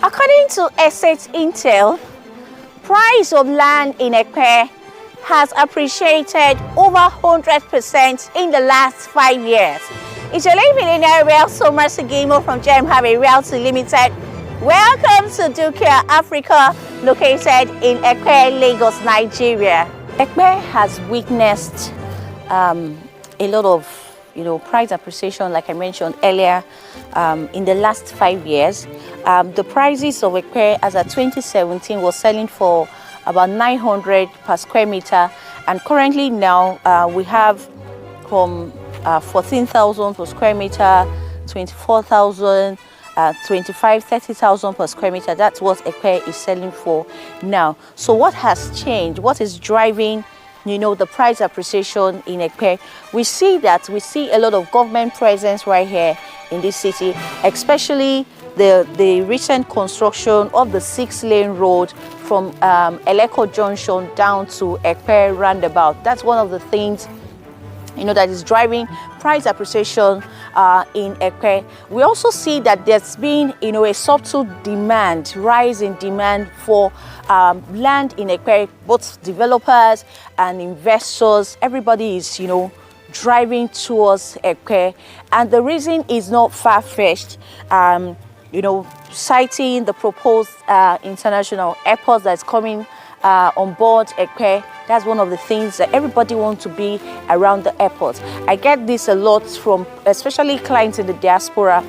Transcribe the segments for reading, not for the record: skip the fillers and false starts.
According to Estate Intel, price of land in Ekpe has appreciated over 100% in the last 5 years. It's your late millionaire Real Summer Sigimo from Gem Harvey Realty Limited. Welcome to Dukia Africa, located in Ekpe, Lagos, Nigeria. Ekpe has witnessed a lot of price appreciation, like I mentioned earlier, in the last 5 years. The prices of Ekpe as at 2017 was selling for about 900 per square meter, and currently now we have from 14,000 per square meter, 24,000, 25, 30,000 per square meter. That's what Ekpe is selling for now. So what has changed? What is driving the price appreciation in Ekpe? We see a lot of government presence right here in this city, especially the recent construction of the 6-lane road from Lekki Junction down to Ekpe roundabout. That's one of the things that is driving price appreciation in Ekpe. We also see that there's been a subtle rise in demand for land in Ekpe. Both developers and investors, everybody is driving towards Ekpe, and the reason is not far-fetched. Citing the proposed international airport that's coming on board Ekpe, that's one of the things that everybody wants to be around the airport. I get this a lot from especially clients in the diaspora.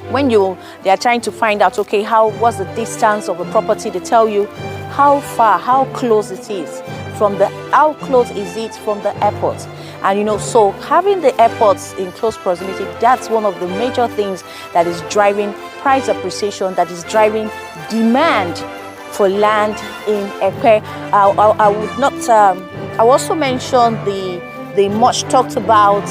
When they are trying to find out, okay, what's the distance of a property, they tell you how close it is from how close is it from the airport. And so having the airports in close proximity, that's one of the major things that is driving price appreciation, that is driving demand for land in Ekpe. I would not. I also mention the much talked about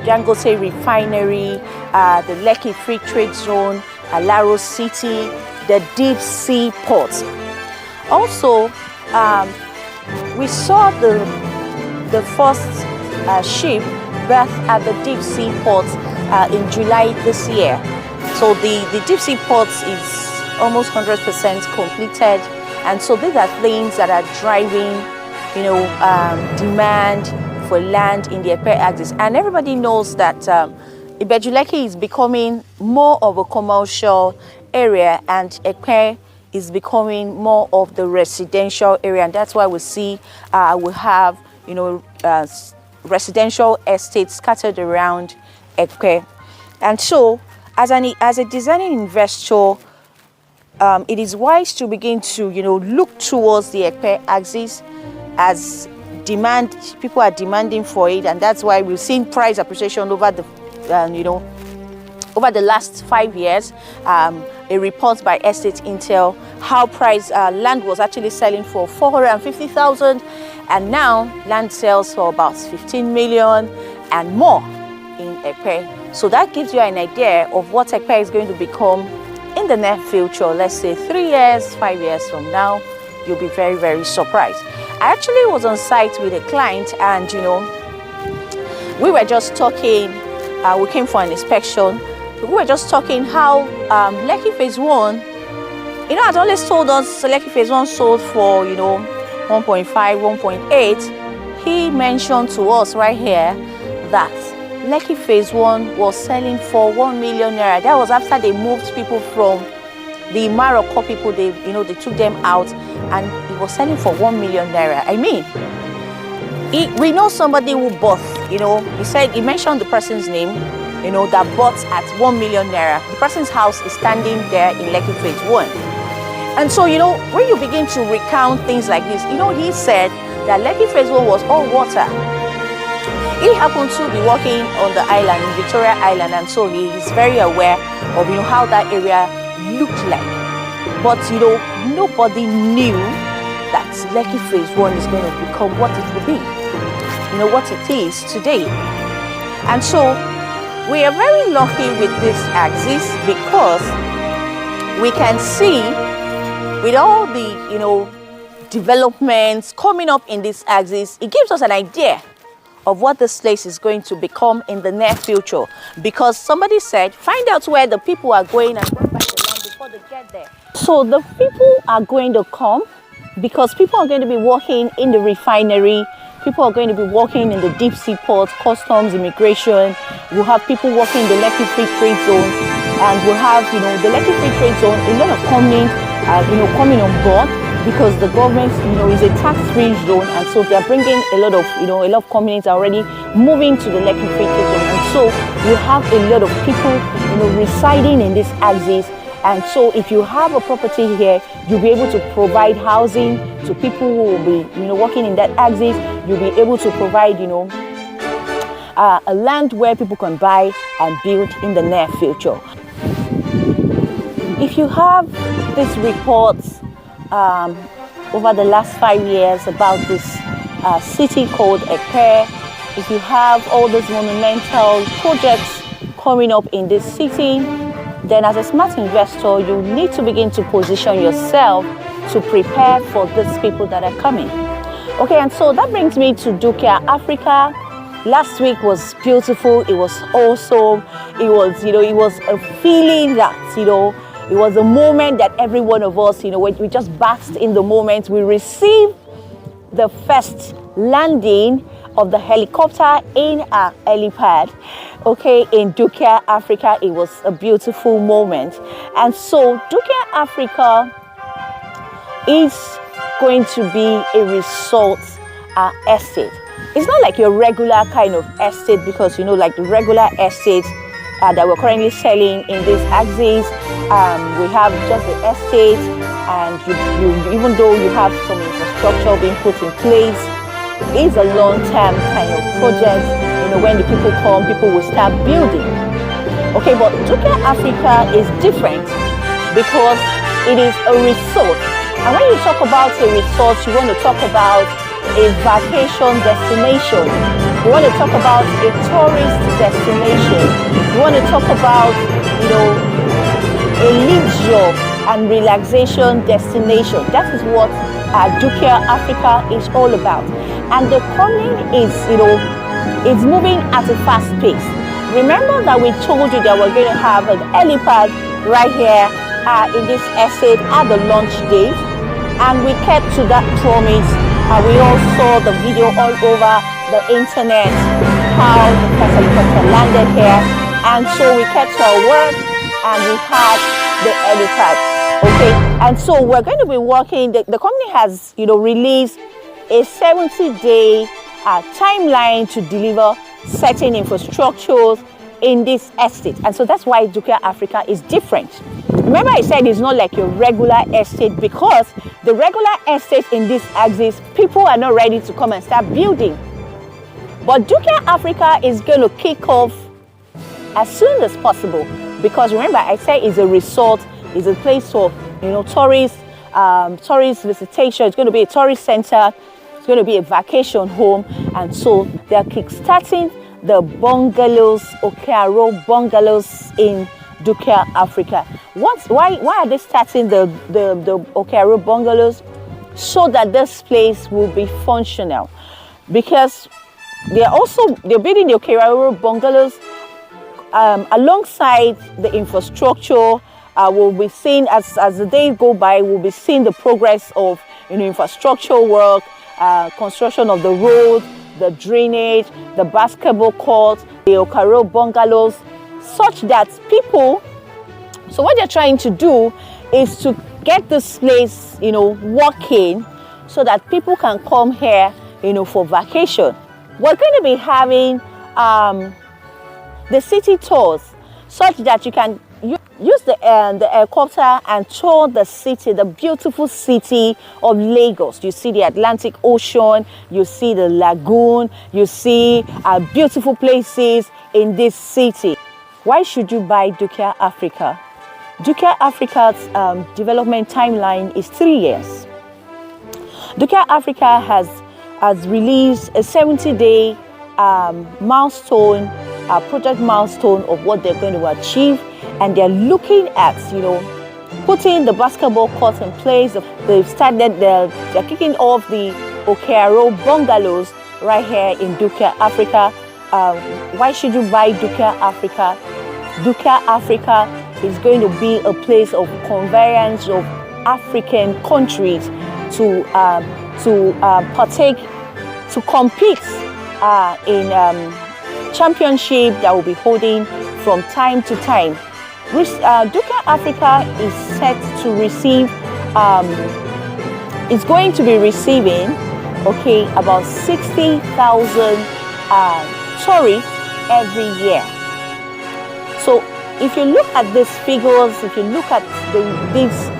Dangote refinery, the Lekki Free Trade Zone, Alaro City, the deep sea ports. Also, we saw the first ship berthed at the deep sea port in July this year. So the deep sea port is almost 100% completed, and so these are things that are driving demand for land in the Ekpe axis. And everybody knows that Lekki is becoming more of a commercial area, and Ekpe is becoming more of the residential area, and that's why we see we have residential estates scattered around Ekpe. And so as a discerning investor, it is wise to begin to look towards the Ekpe axis, as people are demanding for it, and that's why we've seen price appreciation over the over the last 5 years. A report by Estate Intel, how land was actually selling for 450,000, and now land sells for about 15 million and more in Ekpe. So that gives you an idea of what Ekpe is going to become in the near future. Let's say 3 years, 5 years from now, you'll be very, very surprised. I actually was on site with a client, and we were just talking. We came for an inspection. We were just talking how Lekki Phase 1, had always told us Lekki Phase 1 sold for 1.5, 1.8. He mentioned to us right here that Lekki Phase 1 was selling for 1 million naira. That was after they moved people from the Morocco people. They took them out, and it was selling for 1 million naira. I mean, we know somebody who bought. He mentioned the person's name. That bought at 1 million naira. The person's house is standing there in Lekki Phase 1. And so, when you begin to recount things like this, he said that Lekki Phase 1 was all water. He happened to be working on the island, in Victoria Island, and so he is very aware of how that area looked like. But nobody knew that Lekki Phase 1 is going to become what it will be, what it is today. And so we are very lucky with this axis, because we can see with all the developments coming up in this axis, it gives us an idea of what this place is going to become in the near future. Because somebody said, find out where the people are going and buy the land before they get there. So the people are going to come because people are going to be working in the refinery. People are going to be working in the deep sea port, customs, immigration. We'll have people working in the Lekki Free Trade Zone, and we'll have, the Lekki Free Trade Zone, a lot of companies, coming on board because the government, is a tax-free zone, and so they're bringing a lot of, companies are already moving to the Lekki Free Trade Zone, and so you have a lot of people, residing in this axis. And so if you have a property here, you'll be able to provide housing to people who will be, working in that axis. You'll be able to provide, a land where people can buy and build in the near future. If you have these reports over the last 5 years about this city called Ekpe, if you have all those monumental projects coming up in this city, then as a smart investor, you need to begin to position yourself to prepare for these people that are coming. Okay, and so that brings me to Dukia Africa. Last week was beautiful. It was awesome. It was, it was a feeling that, it was a moment that every one of us, we just basked in the moment. We received the first landing of the helicopter in our helipad, okay, in Dukia Africa. It was a beautiful moment. And so Dukia Africa is going to be a resort estate. It's not like your regular kind of estate because, like the regular estates that we're currently selling in this axis, we have just the estate, and you even though you have some infrastructure being put in place, it's a long-term kind of project. When the people come, people will start building. Okay, but Dukia Africa is different because it is a resort. And when you talk about a resort, you want to talk about a vacation destination. You want to talk about a tourist destination. You want to talk about, a leisure and relaxation destination. That is what Dukia Africa is all about. And the coming is, it's moving at a fast pace. Remember that we told you that we're going to have an helipad right here in this estate at the launch date, and we kept to that promise. We all saw the video all over the internet how the helicopter landed here, and so we kept our word and we had the helipad. Okay, and so we're going to be working. The company has, released a 70-day timeline to deliver certain infrastructures in this estate, and so that's why Dukia Africa is different. Remember, I said it's not like your regular estate because the regular estate in this axis, people are not ready to come and start building. But Dukia Africa is going to kick off as soon as possible because remember, I said it's a resort, it's a place for tourist visitation. It's going to be a tourist center. It's going to be a vacation home, and so they're kickstarting the bungalows, Okearo bungalows in Dukia Africa. Why are they starting the Okearo bungalows? So that this place will be functional, because they're building the Okearo bungalows alongside the infrastructure. We'll be seeing as the days go by, we'll be seeing the progress of infrastructure work, construction of the road, the drainage, the basketball court, the Okearo bungalows, such that people. So what they're trying to do is to get this place, working, so that people can come here, for vacation. We're going to be having the city tours, such that you can use the helicopter and tour the city, the beautiful city of Lagos. You see the Atlantic Ocean, you see the lagoon, you see beautiful places in this city. Why should you buy Dukia Africa? Dukia Africa's development timeline is 3 years. Dukia Africa has released a 70-day milestone, project milestone of what they're going to achieve, and they're looking at, putting the basketball court in place. They've started, they're kicking off the Okearo bungalows right here in Dukia Africa. Why should you buy Dukia Africa? Dukia Africa is going to be a place of convergence of African countries to partake, to compete in championship that will be holding from time to time. Dukia Africa is set to receive, is going to be receiving, okay, about 60,000 tourists every year. So if you look at these figures, if you look at these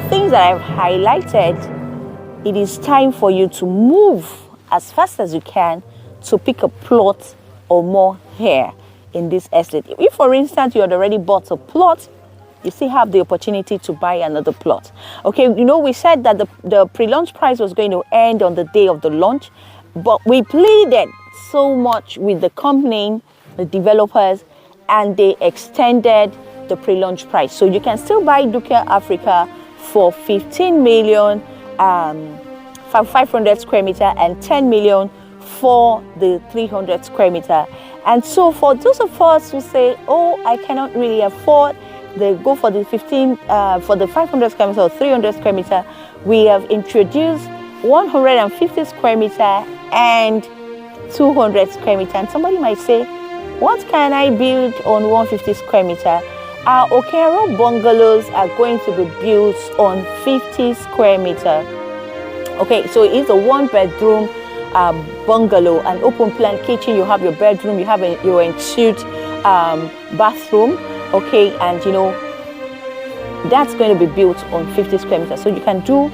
things that I've highlighted, it is time for you to move as fast as you can to pick a plot or more here in this estate. If, for instance, you had already bought a plot, you still have the opportunity to buy another plot. Okay, you know, we said that the pre-launch price was going to end on the day of the launch, but we pleaded so much with the company, the developers, and they extended the pre-launch price. So you can still buy Dukia Africa for 15 million, 500 square meter, and 10 million for the 300 square meter. And so for those of us who say, oh, I cannot really afford, they go for the 500 square meter or 300 square meter, we have introduced 150 square meter and 200 square meter. And somebody might say, what can I build on 150 square meter? Our Okero bungalows are going to be built on 50 square meter. Okay, so it's a 1-bedroom bungalow, an open plan kitchen. You have your bedroom, you have your ensuite bathroom. Okay, and you know that's going to be built on 50 square meters. So you can do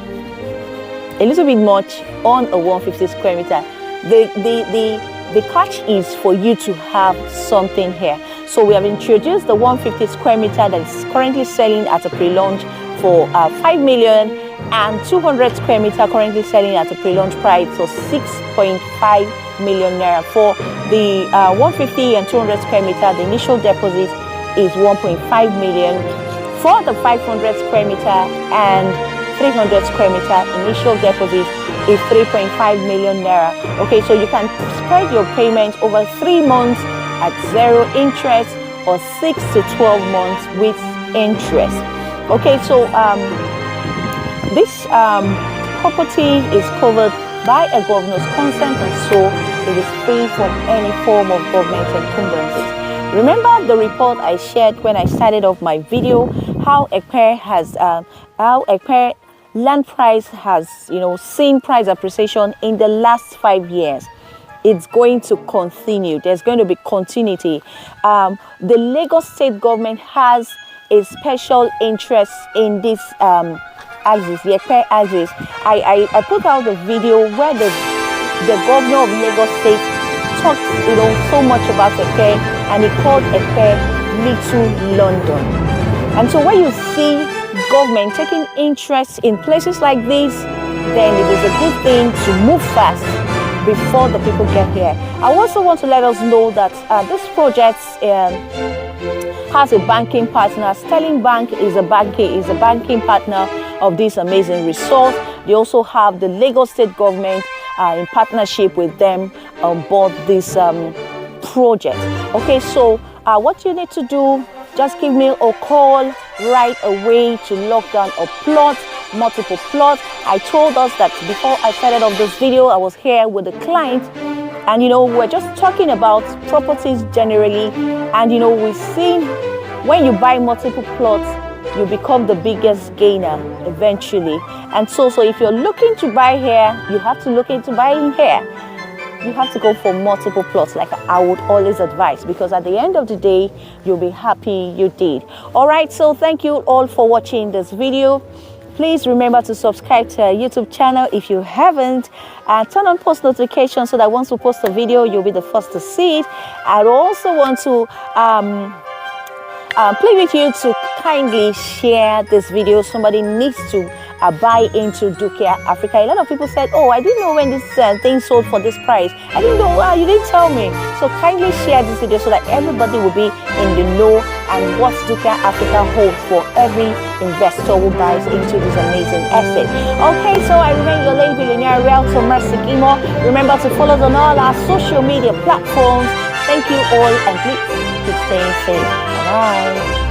a little bit much on a 150 square meter. The catch is for you to have something here. So we have introduced the 150 square meter that is currently selling at a pre-launch for 5 million, and 200 square meter currently selling at a pre-launch price of 6.5 million naira. For the 150 and 200 square meter, the initial deposit is 1.5 million. For the 500 square meter and 300 square meter, initial deposit is 3.5 million naira. Okay, so you can spread your payment over 3 months at 0 interest or 6 to 12 months with interest. Okay, so this property is covered by a governor's consent, and so it is free from any form of government encumbrances. Remember the report I shared when I started off my video, how Ekpe has, land price has, seen price appreciation in the last 5 years. It's going to continue. There's going to be continuity. The Lagos state government has a special interest in this axis, the Ekpe axis. I put out a video where the governor of Lagos state talked, so much about Ekpe, and he called Ekpe Little London. And so when you see government taking interest in places like this, then it is a good thing to move fast before the people get here. I also want to let us know that this project has a banking partner. Sterling Bank is a banking partner of this amazing resort. They also have the Lagos state government in partnership with them on board this project. Okay, so what you need to do, just give me a call right away to lock down a plot, multiple plots. I told us that before I started off this video, I was here with a client, and we're just talking about properties generally, and we've seen when you buy multiple plots, you become the biggest gainer eventually. And so if you're looking to buy here, you have to look into buying here. You have to go for multiple plots, like I would always advise, because at the end of the day, you'll be happy you did. All right, so thank you all for watching this video. Please remember to subscribe to our YouTube channel if you haven't, and turn on post notifications so that once we post a video, you'll be the first to see it. I also want to plead with you to kindly share this video. Somebody needs to buy into Dukia Africa. A lot of people said, oh, I didn't know when this thing sold for this price. I didn't know, you didn't tell me. So kindly share this video so that everybody will be in the know and what Dukia Africa holds for every investor who buys into this amazing asset. Okay, so I remain your lady billionaire realtor Mercy Gimo. Remember to follow us on all our social media platforms. Thank you all, and please keep staying safe. Bye.